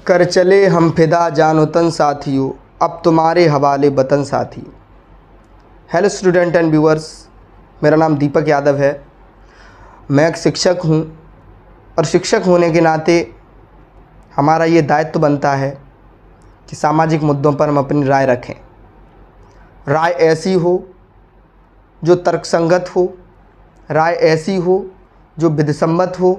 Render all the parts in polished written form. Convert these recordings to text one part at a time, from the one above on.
कर चले हम फिदा जान वतन साथियों, अब तुम्हारे हवाले वतन साथी। हेलो स्टूडेंट एंड व्यूअर्स, मेरा नाम दीपक यादव है। मैं एक शिक्षक हूँ और शिक्षक होने के नाते हमारा ये दायित्व बनता है कि सामाजिक मुद्दों पर हम अपनी राय रखें। राय ऐसी हो जो तर्कसंगत हो, राय ऐसी हो जो विधिसम्मत हो,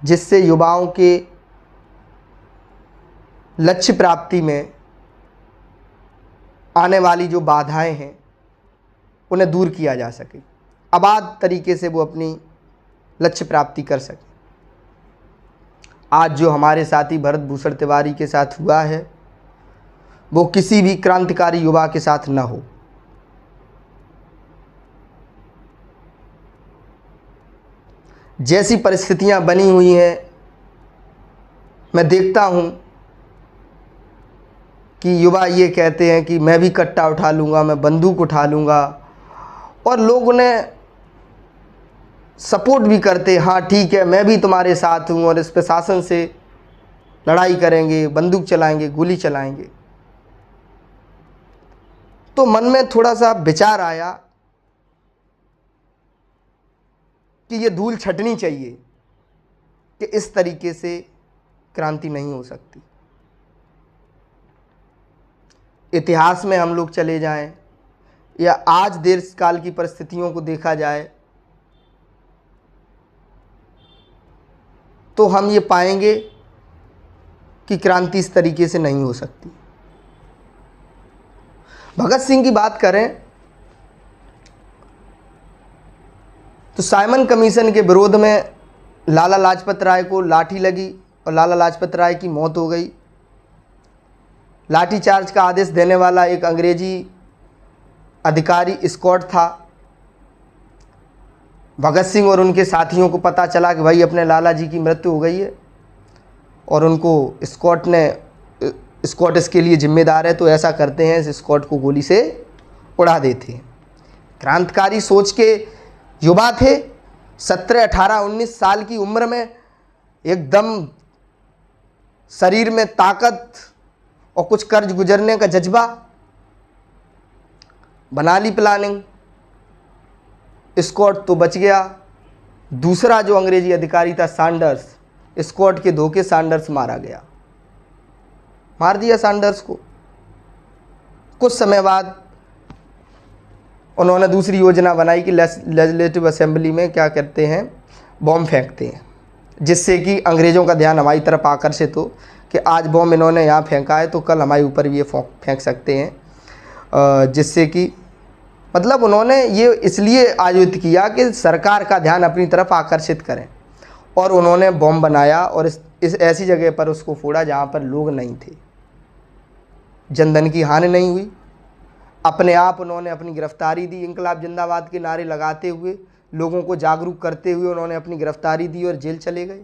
जिससे युवाओं के लक्ष्य प्राप्ति में आने वाली जो बाधाएं हैं उन्हें दूर किया जा सके, आबाद तरीके से वो अपनी लक्ष्य प्राप्ति कर सके। आज जो हमारे साथी भरत भूषण तिवारी के साथ हुआ है वो किसी भी क्रांतिकारी युवा के साथ न हो। जैसी परिस्थितियां बनी हुई हैं, मैं देखता हूं कि युवा ये कहते हैं कि मैं भी कट्टा उठा लूँगा, मैं बंदूक उठा लूँगा, और लोग उन्हें सपोर्ट भी करते, हाँ ठीक है मैं भी तुम्हारे साथ हूँ और इस प्रशासन से लड़ाई करेंगे, बंदूक चलाएंगे, गोली चलाएंगे। तो मन में थोड़ा सा विचार आया कि ये धूल छटनी चाहिए कि इस तरीके से क्रांति नहीं हो सकती। इतिहास में हम लोग चले जाएं या आज देश काल की परिस्थितियों को देखा जाए तो हम ये पाएंगे कि क्रांति इस तरीके से नहीं हो सकती। भगत सिंह की बात करें तो साइमन कमीशन के विरोध में लाला लाजपत राय को लाठी लगी और लाला लाजपत राय की मौत हो गई। लाठीचार्ज का आदेश देने वाला एक अंग्रेजी अधिकारी स्कॉट था। भगत सिंह और उनके साथियों को पता चला कि भाई अपने लाला जी की मृत्यु हो गई है और उनको स्कॉट इसके लिए जिम्मेदार है, तो ऐसा करते हैं इस स्कॉट को गोली से उड़ा देते हैं। क्रांतिकारी सोच के युवा थे, 17, 18, 19 साल की उम्र में एकदम शरीर में ताकत और कुछ कर्ज गुजरने का जज्बा, बना ली प्लानिंग। स्कॉट तो बच गया, दूसरा जो अंग्रेजी अधिकारी था सैंडर्स, स्कॉट के धोखे सैंडर्स मारा गया, मार दिया सैंडर्स को। कुछ समय बाद उन्होंने दूसरी योजना बनाई कि लेजिस्लेटिव असेंबली में क्या करते हैं, बॉम्ब फेंकते हैं, जिससे कि अंग्रेज़ों का ध्यान हमारी तरफ आकर्षित हो कि आज बॉम्ब इन्होंने यहाँ फेंका है तो कल हमारे ऊपर भी ये फेंक सकते हैं। जिससे कि मतलब उन्होंने ये इसलिए आयोजित किया कि सरकार का ध्यान अपनी तरफ आकर्षित करें, और उन्होंने बॉम्ब बनाया और इस ऐसी जगह पर उसको फोड़ा जहाँ पर लोग नहीं थे। जनधन की हानि नहीं हुई। अपने आप उन्होंने अपनी गिरफ्तारी दी, इंकलाब जिंदाबाद के नारे लगाते हुए, लोगों को जागरूक करते हुए उन्होंने अपनी गिरफ्तारी दी और जेल चले गए।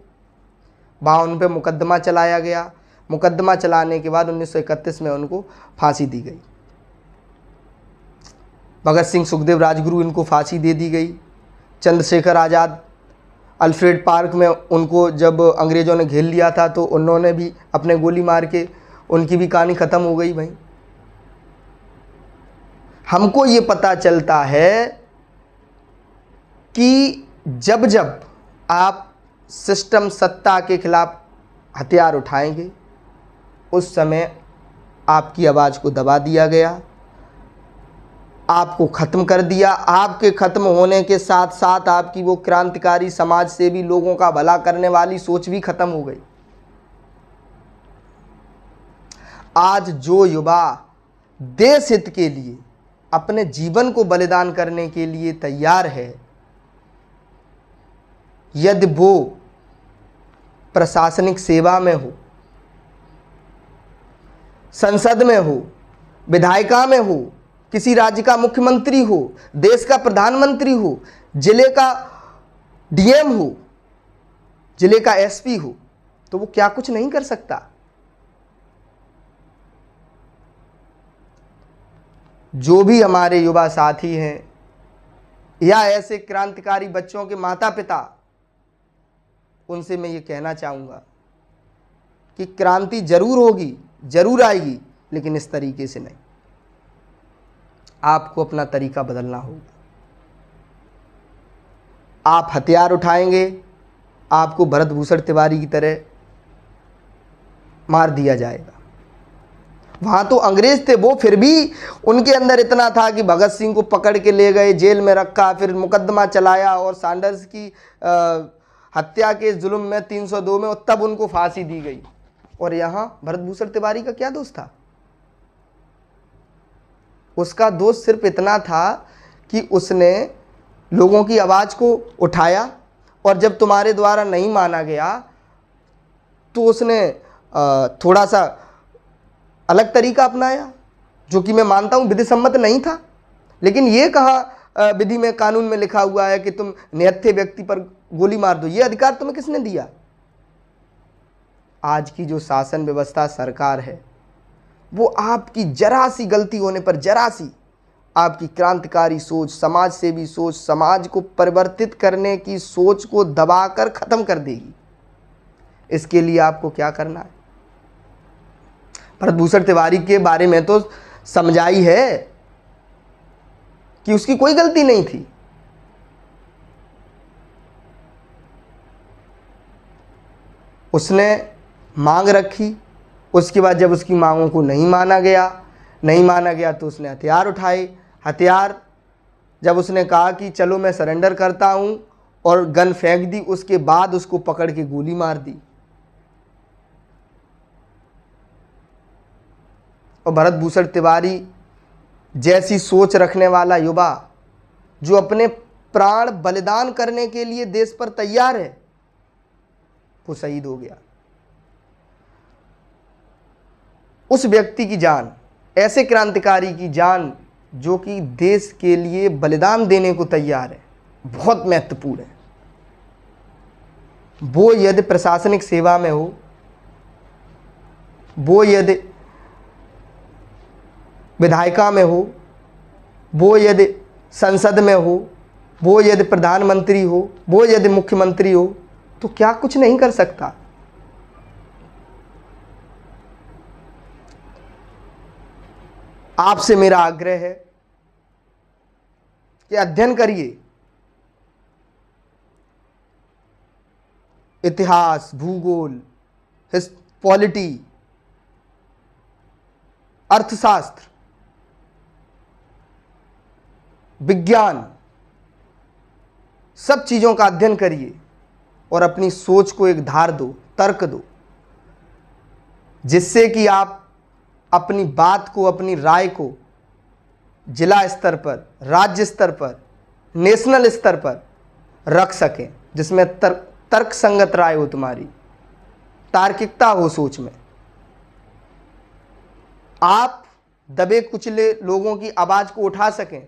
वहाँ उन पर मुकदमा चलाया गया। मुकदमा चलाने के बाद 1931 में उनको फांसी दी गई। भगत सिंह, सुखदेव, राजगुरु, इनको फांसी दे दी गई। चंद्रशेखर आज़ाद अल्फ्रेड पार्क में उनको जब अंग्रेज़ों ने घेर लिया था तो उन्होंने भी अपने गोली मार के, उनकी भी कहानी ख़त्म हो गई। भाई हमको ये पता चलता है कि जब जब आप सिस्टम, सत्ता के खिलाफ हथियार उठाएंगे उस समय आपकी आवाज़ को दबा दिया गया, आपको ख़त्म कर दिया। आपके ख़त्म होने के साथ साथ आपकी वो क्रांतिकारी, समाज सेवी, लोगों का भला करने वाली सोच भी ख़त्म हो गई। आज जो युवा देश हित के लिए अपने जीवन को बलिदान करने के लिए तैयार है, यदि वो प्रशासनिक सेवा में हो, संसद में हो, विधायिका में हो, किसी राज्य का मुख्यमंत्री हो, देश का प्रधानमंत्री हो, जिले का डीएम हो, जिले का एसपी हो, तो वो क्या कुछ नहीं कर सकता? जो भी हमारे युवा साथी हैं या ऐसे क्रांतिकारी बच्चों के माता पिता, उनसे मैं ये कहना चाहूँगा कि क्रांति जरूर होगी, जरूर आएगी, लेकिन इस तरीके से नहीं। आपको अपना तरीका बदलना होगा। आप हथियार उठाएंगे, आपको भरत भूषण तिवारी की तरह मार दिया जाएगा। वहां तो अंग्रेज थे, वो फिर भी उनके अंदर इतना था कि भगत सिंह को पकड़ के ले गए, जेल में रखा, फिर मुकदमा चलाया और सैंडर्स की हत्या के जुल्म में 302 में और तब उनको फांसी दी गई। और यहां भरत भूषण तिवारी का क्या दोष था? उसका दोष सिर्फ इतना था कि उसने लोगों की आवाज को उठाया और जब तुम्हारे द्वारा नहीं माना गया तो उसने थोड़ा सा अलग तरीका अपनाया, जो कि मैं मानता हूं विधि सम्मत नहीं था। लेकिन यह कहा विधि में, कानून में लिखा हुआ है कि तुम निहत्थे व्यक्ति पर गोली मार दो, यह अधिकार तुम्हें किसने दिया? आज की जो शासन व्यवस्था सरकार है, वो आपकी जरा सी गलती होने पर, जरा सी आपकी क्रांतिकारी सोच, समाज सेवी सोच, समाज को परिवर्तित करने की सोच को दबाकर खत्म कर देगी। इसके लिए आपको क्या करना है? भरत भूषण तिवारी के बारे में तो समझाई है कि उसकी कोई गलती नहीं थी। उसने मांग रखी, उसके बाद जब उसकी मांगों को नहीं माना गया तो उसने हथियार उठाए। हथियार जब उसने कहा कि चलो मैं सरेंडर करता हूं और गन फेंक दी, उसके बाद उसको पकड़ के गोली मार दी। और भरत भूषण तिवारी जैसी सोच रखने वाला युवा जो अपने प्राण बलिदान करने के लिए देश पर तैयार है, वो शहीद हो गया। उस व्यक्ति की जान, ऐसे क्रांतिकारी की जान जो कि देश के लिए बलिदान देने को तैयार है, बहुत महत्वपूर्ण है। वो यदि प्रशासनिक सेवा में हो, वो यदि विधायिका में हो, वो यदि संसद में हो, वो यदि प्रधानमंत्री हो, वो यदि मुख्यमंत्री हो, तो क्या कुछ नहीं कर सकता? आपसे मेरा आग्रह है कि अध्ययन करिए, इतिहास, भूगोल, पॉलिटी, अर्थशास्त्र, विज्ञान, सब चीजों का अध्ययन करिए और अपनी सोच को एक धार दो, तर्क दो, जिससे कि आप अपनी बात को, अपनी राय को जिला स्तर पर, राज्य स्तर पर, नेशनल स्तर पर रख सकें, जिसमें तर्क संगत राय हो, तुम्हारी तार्किकता हो सोच में। आप दबे कुचले लोगों की आवाज को उठा सकें,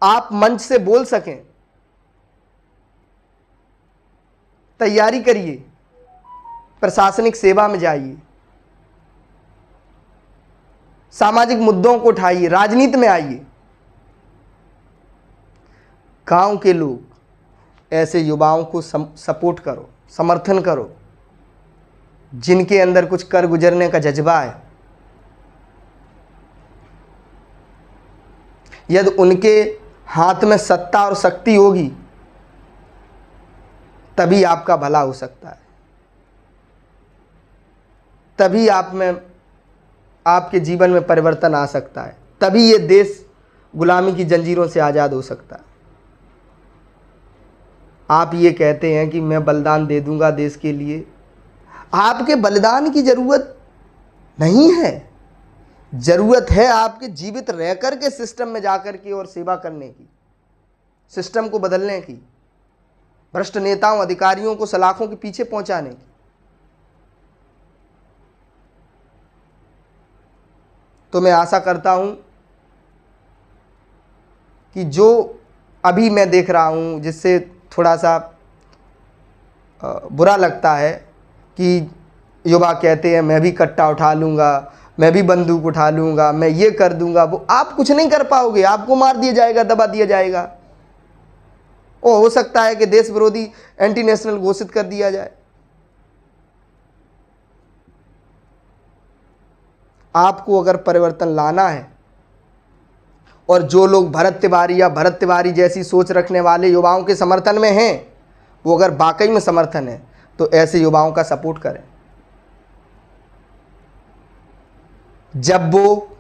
आप मंच से बोल सकें। तैयारी करिए, प्रशासनिक सेवा में जाइए, सामाजिक मुद्दों को उठाइए, राजनीति में आइए। गांव के लोग ऐसे युवाओं को सपोर्ट करो, समर्थन करो, जिनके अंदर कुछ कर गुजरने का जज्बा है। यदि उनके हाथ में सत्ता और शक्ति होगी, तभी आपका भला हो सकता है, तभी आप में, आपके जीवन में परिवर्तन आ सकता है, तभी ये देश गुलामी की जंजीरों से आज़ाद हो सकता है। आप ये कहते हैं कि मैं बलिदान दे दूंगा देश के लिए, आपके बलिदान की जरूरत नहीं है। जरूरत है आपके जीवित रहकर के सिस्टम में जाकर के और सेवा करने की, सिस्टम को बदलने की, भ्रष्ट नेताओं, अधिकारियों को सलाखों के पीछे पहुंचाने की। तो मैं आशा करता हूं कि जो अभी मैं देख रहा हूं, जिससे थोड़ा सा बुरा लगता है कि युवा कहते हैं मैं भी कट्टा उठा लूँगा, मैं भी बंदूक उठा लूँगा, मैं ये कर दूँगा, वो आप कुछ नहीं कर पाओगे। आपको मार दिया जाएगा, दबा दिया जाएगा, और हो सकता है कि देश विरोधी, एंटी नेशनल घोषित कर दिया जाए। आपको अगर परिवर्तन लाना है, और जो लोग भरत तिवारी या भरत तिवारी जैसी सोच रखने वाले युवाओं के समर्थन में हैं, वो अगर वाकई में समर्थन है तो ऐसे युवाओं का सपोर्ट करें। जब वो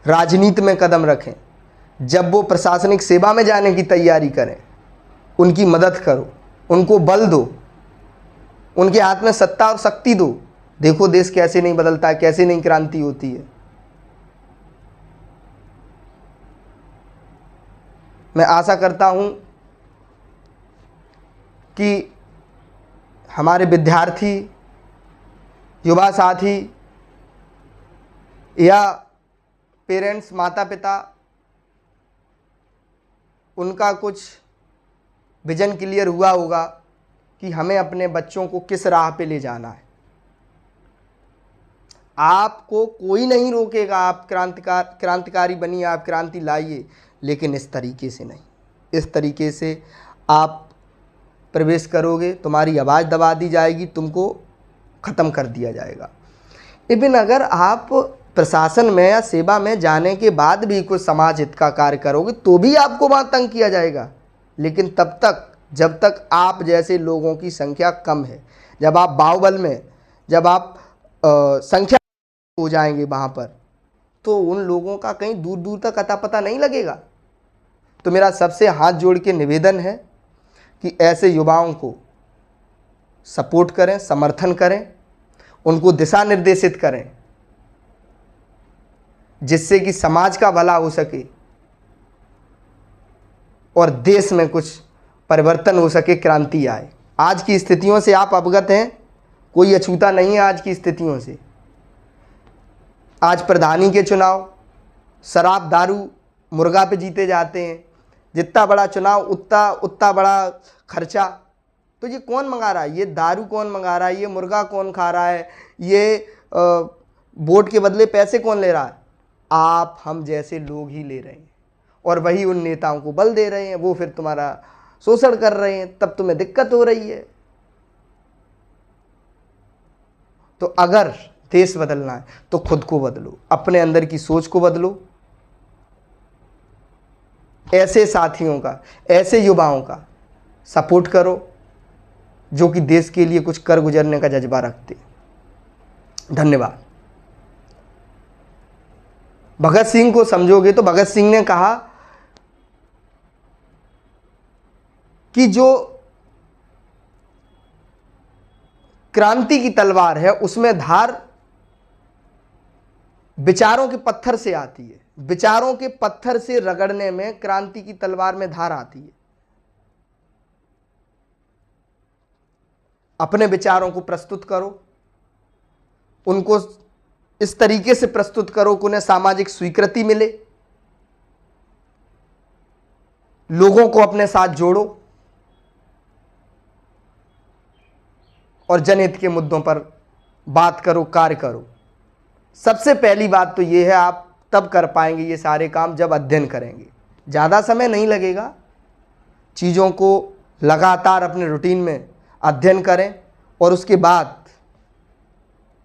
राजनीति में कदम रखें, जब वो प्रशासनिक सेवा में जाने की तैयारी करें, उनकी मदद करो, उनको बल दो, उनके हाथ में सत्ता और शक्ति दो। देखो देश कैसे नहीं बदलता है, कैसे नहीं क्रांति होती है। मैं आशा करता हूं कि हमारे विद्यार्थी, युवा साथी या पेरेंट्स, माता पिता, उनका कुछ विजन क्लियर हुआ होगा कि हमें अपने बच्चों को किस राह पे ले जाना है। आपको कोई नहीं रोकेगा, आप क्रांतिकारी बनिए, आप क्रांति लाइए, लेकिन इस तरीके से नहीं। इस तरीके से आप प्रवेश करोगे, तुम्हारी आवाज़ दबा दी जाएगी, तुमको ख़त्म कर दिया जाएगा। इवन अगर आप प्रशासन में या सेवा में जाने के बाद भी कुछ समाज हित का कार्य करोगे तो भी आपको वहाँ तंग किया जाएगा। लेकिन तब तक, जब तक आप जैसे लोगों की संख्या कम है, जब आप बाहुबल में, जब आप संख्या हो जाएंगे वहाँ पर, तो उन लोगों का कहीं दूर दूर तक अता पता नहीं लगेगा। तो मेरा सबसे हाथ जोड़ के निवेदन है कि ऐसे युवाओं को सपोर्ट करें, समर्थन करें, उनको दिशा निर्देशित करें, जिससे कि समाज का भला हो सके और देश में कुछ परिवर्तन हो सके, क्रांति आए। आज की स्थितियों से आप अवगत हैं, कोई अछूता नहीं है आज की स्थितियों से। आज प्रधानी के चुनाव शराब, दारू, मुर्गा पे जीते जाते हैं। जितना बड़ा चुनाव उतना बड़ा खर्चा। तो ये कौन मंगा रहा है? ये दारू कौन मंगा रहा है? ये मुर्गा कौन खा रहा है? ये वोट के बदले पैसे कौन ले रहा है? आप, हम जैसे लोग ही ले रहे हैं, और वही उन नेताओं को बल दे रहे हैं। वो फिर तुम्हारा शोषण कर रहे हैं, तब तुम्हें दिक्कत हो रही है। तो अगर देश बदलना है तो खुद को बदलो, अपने अंदर की सोच को बदलो। ऐसे साथियों का, ऐसे युवाओं का सपोर्ट करो जो कि देश के लिए कुछ कर गुजरने का जज्बा रखते। धन्यवाद। भगत सिंह को समझोगे तो भगत सिंह ने कहा कि जो क्रांति की तलवार है उसमें धार विचारों के पत्थर से आती है। विचारों के पत्थर से रगड़ने में क्रांति की तलवार में धार आती है। अपने विचारों को प्रस्तुत करो, उनको इस तरीके से प्रस्तुत करो कि उन्हें सामाजिक स्वीकृति मिले, लोगों को अपने साथ जोड़ो और जनहित के मुद्दों पर बात करो, कार्य करो। सबसे पहली बात तो ये है, आप तब कर पाएंगे ये सारे काम जब अध्ययन करेंगे। ज़्यादा समय नहीं लगेगा, चीज़ों को लगातार अपने रूटीन में अध्ययन करें और उसके बाद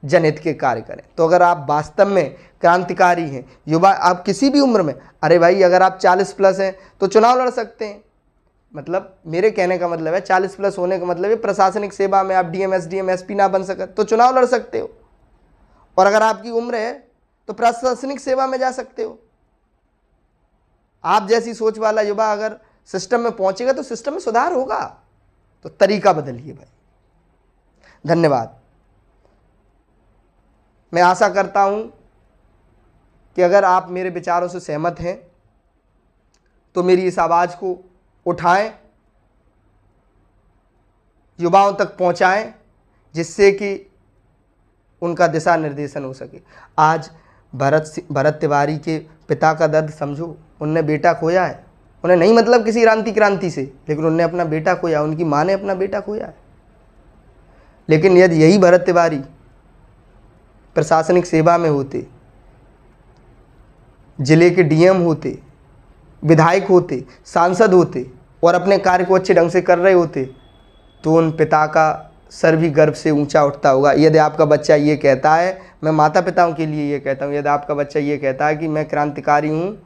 जनहित के कार्य करें। तो अगर आप वास्तव में क्रांतिकारी हैं, युवा, आप किसी भी उम्र में, अरे भाई अगर आप 40+ हैं तो चुनाव लड़ सकते हैं। मतलब मेरे कहने का मतलब है 40+ होने का मतलब है प्रशासनिक सेवा में आप डीएम, एसडीएम, एसपी ना बन सके तो चुनाव लड़ सकते हो। और अगर आपकी उम्र है तो प्रशासनिक सेवा में जा सकते हो। आप जैसी सोच वाला युवा अगर सिस्टम में पहुंचेगा तो सिस्टम में सुधार होगा। तो तरीका बदलिए भाई। धन्यवाद। मैं आशा करता हूं कि अगर आप मेरे विचारों से सहमत हैं तो मेरी इस आवाज़ को उठाएं, युवाओं तक पहुंचाएं, जिससे कि उनका दिशा निर्देशन हो सके। आज भरत तिवारी के पिता का दर्द समझो। उनने बेटा खोया है, उन्हें नहीं मतलब किसी क्रांति से, लेकिन उनने अपना बेटा खोया, उनकी माँ ने अपना बेटा खोया है। लेकिन यदि यही भरत तिवारी प्रशासनिक सेवा में होते, जिले के डीएम होते, विधायक होते, सांसद होते और अपने कार्य को अच्छे ढंग से कर रहे होते, तो उन पिता का सर भी गर्व से ऊंचा उठता होगा। यदि आपका बच्चा ये कहता है मैं माता पिताओं के लिए ये कहता हूँ, यदि आपका बच्चा ये कहता है कि मैं क्रांतिकारी हूँ,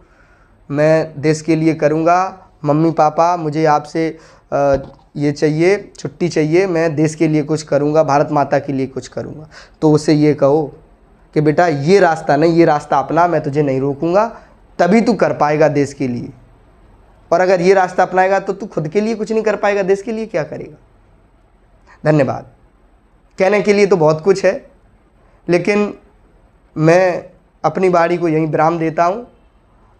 मैं देश के लिए करूँगा, मम्मी पापा मुझे आपसे ये चाहिए, छुट्टी चाहिए, मैं देश के लिए कुछ करूँगा, भारत माता के लिए कुछ करूँगा, तो उसे ये कहो कि बेटा ये रास्ता नहीं, ये रास्ता अपना, मैं तुझे नहीं रोकूँगा, तभी तू कर पाएगा देश के लिए। और अगर ये रास्ता अपनाएगा तो तू खुद के लिए कुछ नहीं कर पाएगा, देश के लिए क्या करेगा। धन्यवाद। कहने के लिए तो बहुत कुछ है, लेकिन मैं अपनी बारी को यहीं विराम देता हूँ।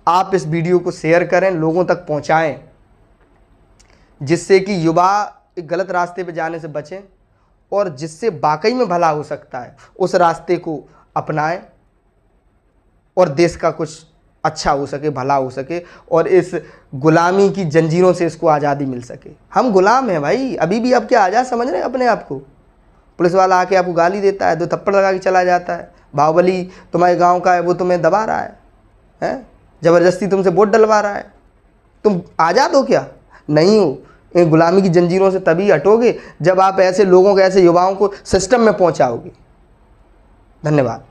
आप इस वीडियो को शेयर करें, लोगों तक पहुँचाएँ, जिससे कि युवा एक गलत रास्ते पर जाने से बचें और जिससे वाकई में भला हो सकता है उस रास्ते को अपनाएं और देश का कुछ अच्छा हो सके, भला हो सके और इस गुलामी की जंजीरों से इसको आज़ादी मिल सके। हम गुलाम हैं भाई, अभी भी आप क्या आज़ाद समझ रहे हैं अपने आप को? पुलिस वाला आके आपको गाली देता है, 2 थप्पड़ लगा के चला जाता है, बाहुबली तुम्हारे गांव का है, वो तुम्हें दबा रहा है, ज़बरदस्ती तुमसे वोट डलवा रहा है, तुम आज़ाद हो क्या? नहीं हो। इन गुलामी की जंजीरों से तभी हटोगे जब आप ऐसे लोगों को, ऐसे युवाओं को सिस्टम में पहुंचाओगे। धन्यवाद।